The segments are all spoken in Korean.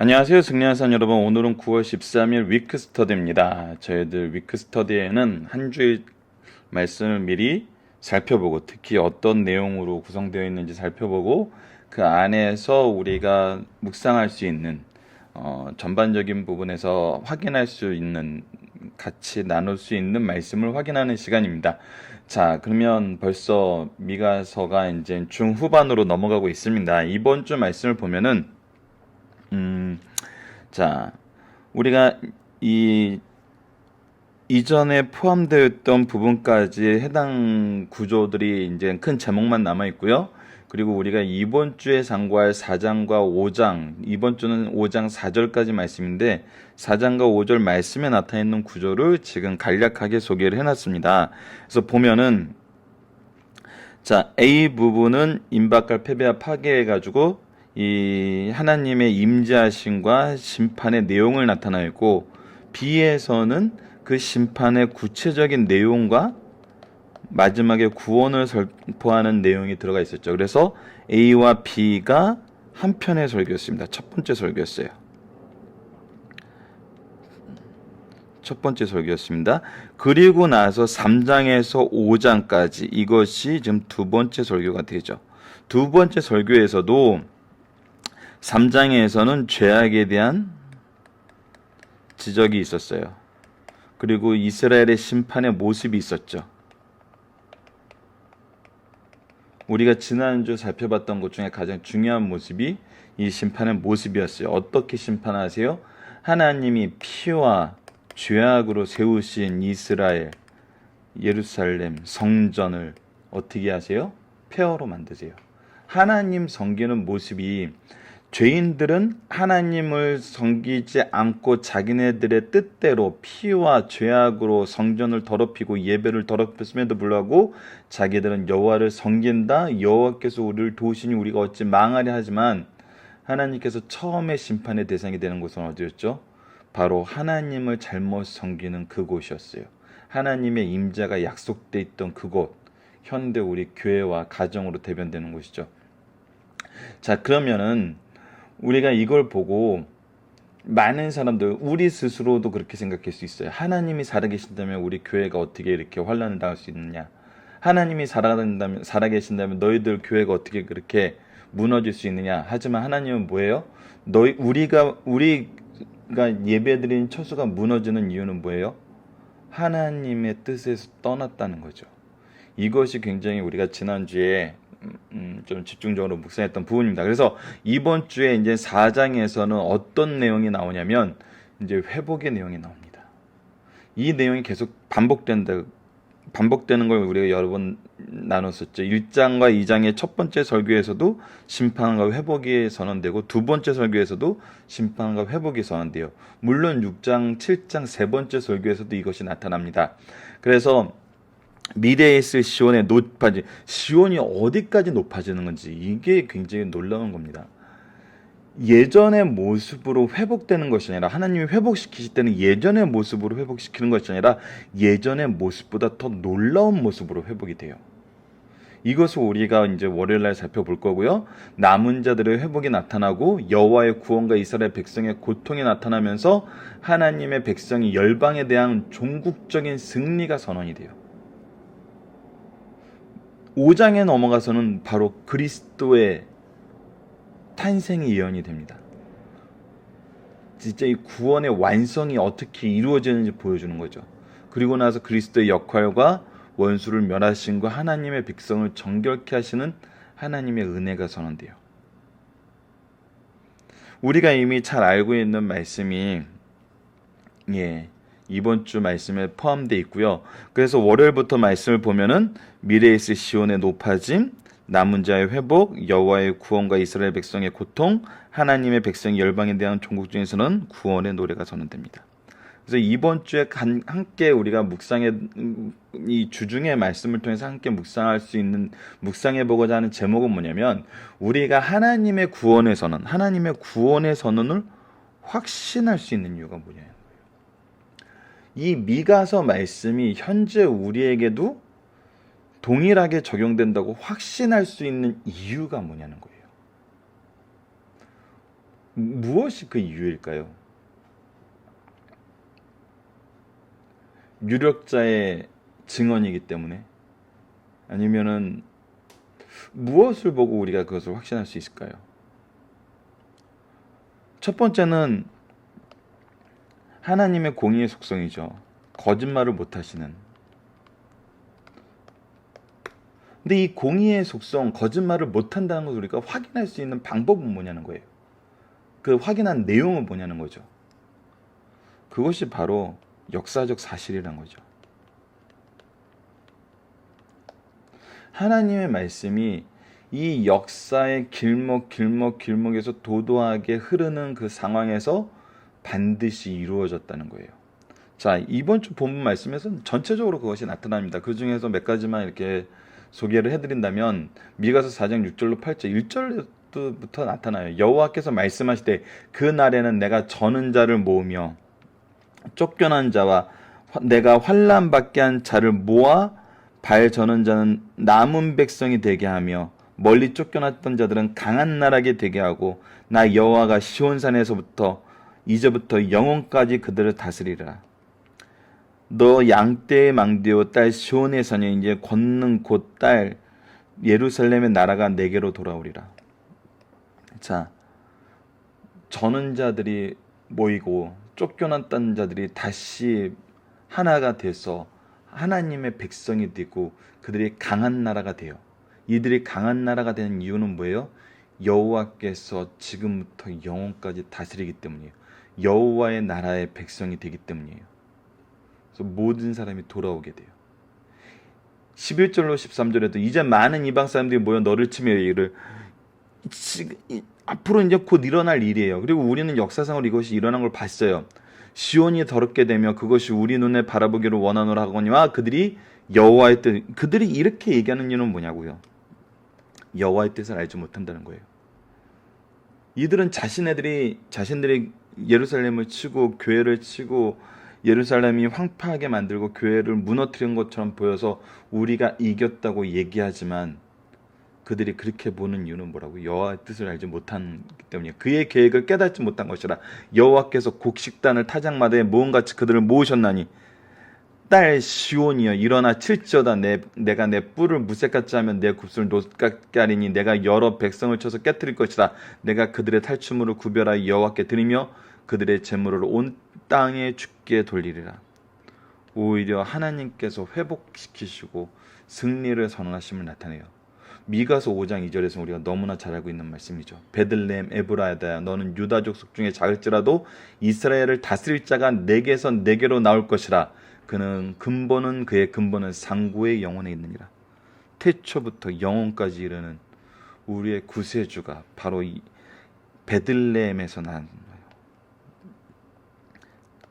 안녕하세요. 승리한산 여러분. 오늘은 9월 13일 위크 스터디입니다. 저희들 위크 스터디에는 한 주의 말씀을 미리 살펴보고 특히 어떤 내용으로 구성되어 있는지 살펴보고 그 안에서 우리가 묵상할 수 있는 전반적인 부분에서 확인할 수 있는 같이 나눌 수 있는 말씀을 확인하는 시간입니다. 자, 그러면 벌써 미가서가 이제 중후반으로 넘어가고 있습니다. 이번 주 말씀을 보면은 자, 우리가 이 이전에 포함되었던 부분까지 해당 구조들이 이제 큰 제목만 남아 있고요. 그리고 우리가 이번 주에 상고할 4장과 5장, 이번 주는 5장 4절까지 말씀인데 4장과 5절 말씀에 나타나 있는 구조를 지금 간략하게 소개를 해놨습니다. 그래서 보면은 자, A 부분은 임박할 패배와 파괴해가지고 이 하나님의 임재하심과 심판의 내용을 나타내고 B에서는 그 심판의 구체적인 내용과 마지막에 구원을 선포하는 내용이 들어가 있었죠. 그래서 A와 B가 한 편의 설교였습니다. 첫 번째 설교였어요. 첫 번째 설교였습니다. 그리고 나서 3장에서 5장까지 이것이 지금 두 번째 설교가 되죠. 두 번째 설교에서도 3장에서는 죄악에 대한 지적이 있었어요. 그리고 이스라엘의 심판의 모습이 있었죠. 우리가 지난주 살펴봤던 것 중에 가장 중요한 모습이 이 심판의 모습이었어요. 어떻게 심판하세요? 하나님이 피와 죄악으로 세우신 이스라엘, 예루살렘, 성전을 어떻게 하세요? 폐허로 만드세요. 하나님 섬기는 모습이 죄인들은 하나님을 섬기지 않고 자기네들의 뜻대로 피와 죄악으로 성전을 더럽히고 예배를 더럽혔음에도 불구하고 자기들은 여호와를 섬긴다. 여호와께서 우리를 도우시니 우리가 어찌 망하려 하지만 하나님께서 처음에 심판의 대상이 되는 곳은 어디였죠? 바로 하나님을 잘못 섬기는 그곳이었어요. 하나님의 임재가 약속돼 있던 그곳, 현대 우리 교회와 가정으로 대변되는 곳이죠. 자, 그러면은 우리가 이걸 보고 많은 사람들, 우리 스스로도 그렇게 생각할 수 있어요. 하나님이 살아계신다면 우리 교회가 어떻게 이렇게 환난을 당할 수 있느냐? 하나님이 살아계신다면 너희들 교회가 어떻게 그렇게 무너질 수 있느냐? 하지만 하나님은 뭐예요? 우리가 예배드린 처소가 무너지는 이유는 뭐예요? 하나님의 뜻에서 떠났다는 거죠. 이것이 굉장히 우리가 지난주에 좀 집중적으로 묵상했던 부분입니다. 그래서 이번 주에 이제 4장에서는 어떤 내용이 나오냐면 이제 회복의 내용이 나옵니다. 이 내용이 계속 반복되는 걸 우리가 여러 번 나눴었죠. 1장과 2장의 첫 번째 설교에서도 심판과 회복이 선언되고 두 번째 설교에서도 심판과 회복이 선언돼요. 물론 6장, 7장 세 번째 설교에서도 이것이 나타납니다. 그래서 미래에 있을 시온의 높아짐, 시온이 어디까지 높아지는 건지 이게 굉장히 놀라운 겁니다. 예전의 모습으로 회복되는 것이 아니라 하나님이 회복시키실 때는 예전의 모습으로 회복시키는 것이 아니라 예전의 모습보다 더 놀라운 모습으로 회복이 돼요. 이것을 우리가 이제 월요일날 살펴볼 거고요. 남은 자들의 회복이 나타나고 여호와의 구원과 이스라엘 백성의 고통이 나타나면서 하나님의 백성이 열방에 대한 종국적인 승리가 선언이 돼요. 5장에 넘어가서는 바로 그리스도의 탄생이 예언이 됩니다. 진짜 이 구원의 완성이 어떻게 이루어지는지 보여주는 거죠. 그리고 나서 그리스도의 역할과 원수를 멸하신과 하나님의 백성을 정결케 하시는 하나님의 은혜가 선언돼요. 우리가 이미 잘 알고 있는 말씀이 이번 주 말씀에 포함되어 있고요. 그래서 월요일부터 말씀을 보면은 미래에 있을 시온의 높아짐, 남은 자의 회복, 여호와의 구원과 이스라엘 백성의 고통, 하나님의 백성이 열방에 대한 종국 중에서는 구원의 노래가 선언됩니다. 그래서 이번 주에 함께 우리가 이 주중의 말씀을 통해서 함께 묵상할 수 있는, 묵상해 보고자 하는 제목은 뭐냐면 우리가 하나님의 구원의 선언을 확신할 수 있는 이유가 뭐냐. 이 미가서 말씀이 현재 우리에게도 동일하게 적용된다고 확신할 수 있는 이유가 뭐냐는 거예요. 무엇이 그 이유일까요? 유력자의 증언이기 때문에? 아니면은 무엇을 보고 우리가 그것을 확신할 수 있을까요? 첫 번째는 하나님의 공의의 속성이죠. 거짓말을 못 하시는. 근데 이 공의의 속성, 거짓말을 못 한다는 것을 우리가 확인할 수 있는 방법은 뭐냐는 거예요. 그 확인한 내용은 뭐냐는 거죠. 그것이 바로 역사적 사실이란 거죠. 하나님의 말씀이 이 역사의 길목에서 도도하게 흐르는 그 상황에서 반드시 이루어졌다는 거예요. 자, 이번 주 본문 말씀에서는 전체적으로 그것이 나타납니다. 그 중에서 몇 가지만 이렇게 소개를 해드린다면 미가서 4장 6절로 8절 1절부터 나타나요. 여호와께서 말씀하시되 그 날에는 내가 저는 자를 모으며 쫓겨난 자와 내가 환난 받게 한 자를 모아 발 저는 자는 남은 백성이 되게 하며 멀리 쫓겨났던 자들은 강한 나라게 되게 하고 나 여호와가 시온산에서부터 이제부터 영원까지 그들을 다스리라. 너 양떼의 망대요 딸 시온의 사녀 이제 권능 곧 딸 예루살렘의 나라가 내게로 돌아오리라. 자, 저는 자들이 모이고 쫓겨났던 자들이 다시 하나가 돼서 하나님의 백성이 되고 그들이 강한 나라가 돼요. 이들이 강한 나라가 되는 이유는 뭐예요? 여호와께서 지금부터 영원까지 다스리기 때문이에요. 여호와의 나라의 백성이 되기 때문이에요. 그래서 모든 사람이 돌아오게 돼요. 11절로 13절에도 이제 많은 이방 사람들이 모여 너를 치며 이를 앞으로 이제 곧 일어날 일이에요. 그리고 우리는 역사상으로 이것이 일어난 걸 봤어요. 시온이 더럽게 되며 그것이 우리 눈에 바라보기를 원하노라 하거니와 그들이 여호와의 뜻, 그들이 이렇게 얘기하는 이유는 뭐냐고요? 여호와의 뜻을 알지 못한다는 거예요. 이들은 자신들이 예루살렘을 치고 교회를 치고 예루살렘이 황폐하게 만들고 교회를 무너뜨린 것처럼 보여서 우리가 이겼다고 얘기하지만 그들이 그렇게 보는 이유는 뭐라고? 여호와의 뜻을 알지 못하기 때문이에요. 그의 계획을 깨닫지 못한 것이라. 여호와께서 곡식단을 타작마다에 모음같이 그들을 모으셨나니 딸 시온이여 일어나 칠지어다. 내가 내 뿔을 무쇠같이 하면 내 굽슬을 노같게 하리니 내가 여러 백성을 쳐서 깨뜨릴 것이다. 내가 그들의 탈춤으로 구별하여 여호와께 드리며 그들의 제물을 온 땅에 주께 돌리리라. 오히려 하나님께서 회복시키시고 승리를 선언하심을 나타내요. 미가서 5장 2절에서 우리가 너무나 잘 알고 있는 말씀이죠. 베들레헴 에브라야다야 너는 유다 족속 중에 작을지라도 이스라엘을 다스릴 자가 내게서 내게로 나올 것이라. 그의 근본은 상고의 영혼에 있느니라. 태초부터 영혼까지 이르는 우리의 구세주가 바로 이 베들레헴에서 난 거예요.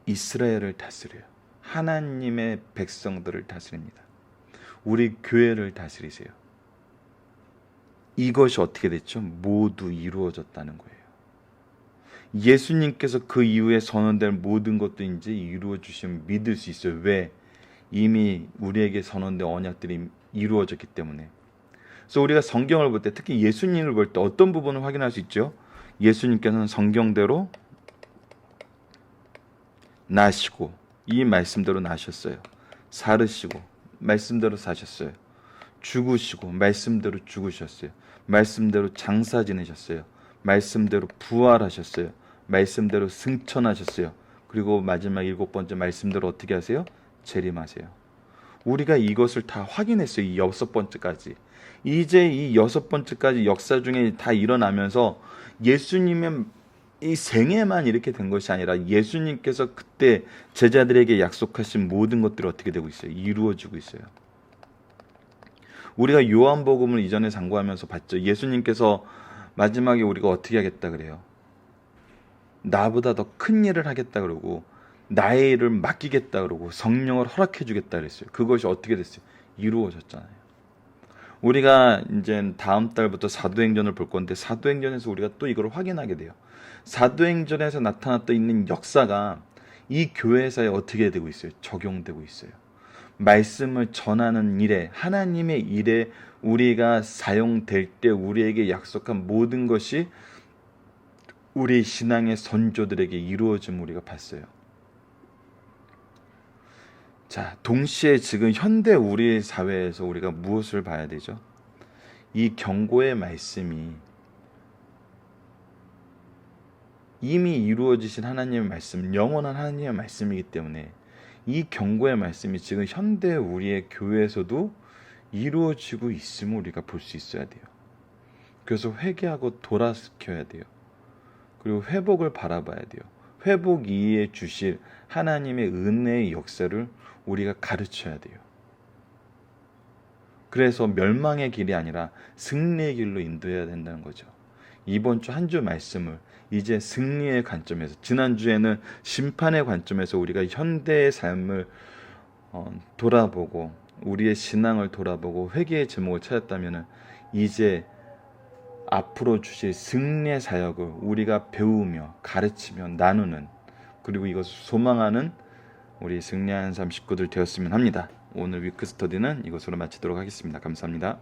이스라엘을 다스려요. 하나님의 백성들을 다스립니다. 우리 교회를 다스리세요. 이것이 어떻게 됐죠? 모두 이루어졌다는 거예요. 예수님께서 그 이후에 선언될 모든 것도 이제 이루어 주시면 믿을 수 있어요. 왜? 이미 우리에게 선언된 언약들이 이루어졌기 때문에. 그래서 우리가 성경을 볼 때, 특히 예수님을 볼 때 어떤 부분을 확인할 수 있죠? 예수님께서는 성경대로 나시고 이 말씀대로 나셨어요. 살으시고 말씀대로 사셨어요. 죽으시고 말씀대로 죽으셨어요. 말씀대로 장사 지내셨어요. 말씀대로 부활하셨어요. 말씀대로 승천하셨어요. 그리고 마지막 7번째 말씀대로 어떻게 하세요? 재림하세요. 우리가 이것을 다 확인했어요. 이 6번째까지. 이제 이 6번째까지 역사 중에 다 일어나면서 예수님의 이 생애만 이렇게 된 것이 아니라 예수님께서 그때 제자들에게 약속하신 모든 것들이 어떻게 되고 있어요? 이루어지고 있어요. 우리가 요한복음을 이전에 상고하면서 봤죠. 예수님께서 마지막에 우리가 어떻게 하겠다 그래요? 나보다 더 큰 일을 하겠다 그러고 나의 일을 맡기겠다 그러고 성령을 허락해 주겠다 그랬어요. 그것이 어떻게 됐어요? 이루어졌잖아요. 우리가 이제 다음 달부터 사도행전을 볼 건데 사도행전에서 우리가 또 이걸 확인하게 돼요. 사도행전에서 나타났던 있는 역사가 이 교회사에 어떻게 되고 있어요? 적용되고 있어요. 말씀을 전하는 일에 하나님의 일에 우리가 사용될 때 우리에게 약속한 모든 것이 우리 신앙의 선조들에게 이루어짐을 우리가 봤어요. 자, 동시에 지금 현대 우리 사회에서 우리가 무엇을 봐야 되죠? 이 경고의 말씀이 이미 이루어지신 하나님의 말씀, 영원한 하나님의 말씀이기 때문에 이 경고의 말씀이 지금 현대 우리의 교회에서도 이루어지고 있음을 우리가 볼 수 있어야 돼요. 그래서 회개하고 돌아서야 돼요. 그리고 회복을 바라봐야 돼요. 회복 이후에 주실 하나님의 은혜의 역사를 우리가 가르쳐야 돼요. 그래서 멸망의 길이 아니라 승리의 길로 인도해야 된다는 거죠. 이번 주 한 주 말씀을 이제 승리의 관점에서, 지난주에는 심판의 관점에서 우리가 현대의 삶을 돌아보고 우리의 신앙을 돌아보고 회개의 제목을 찾았다면 이제 앞으로 주실 승리의 사역을 우리가 배우며 가르치며 나누는, 그리고 이것을 소망하는 우리 승리하는 삶 식구들 되었으면 합니다. 오늘 위크 스터디는 이것으로 마치도록 하겠습니다. 감사합니다.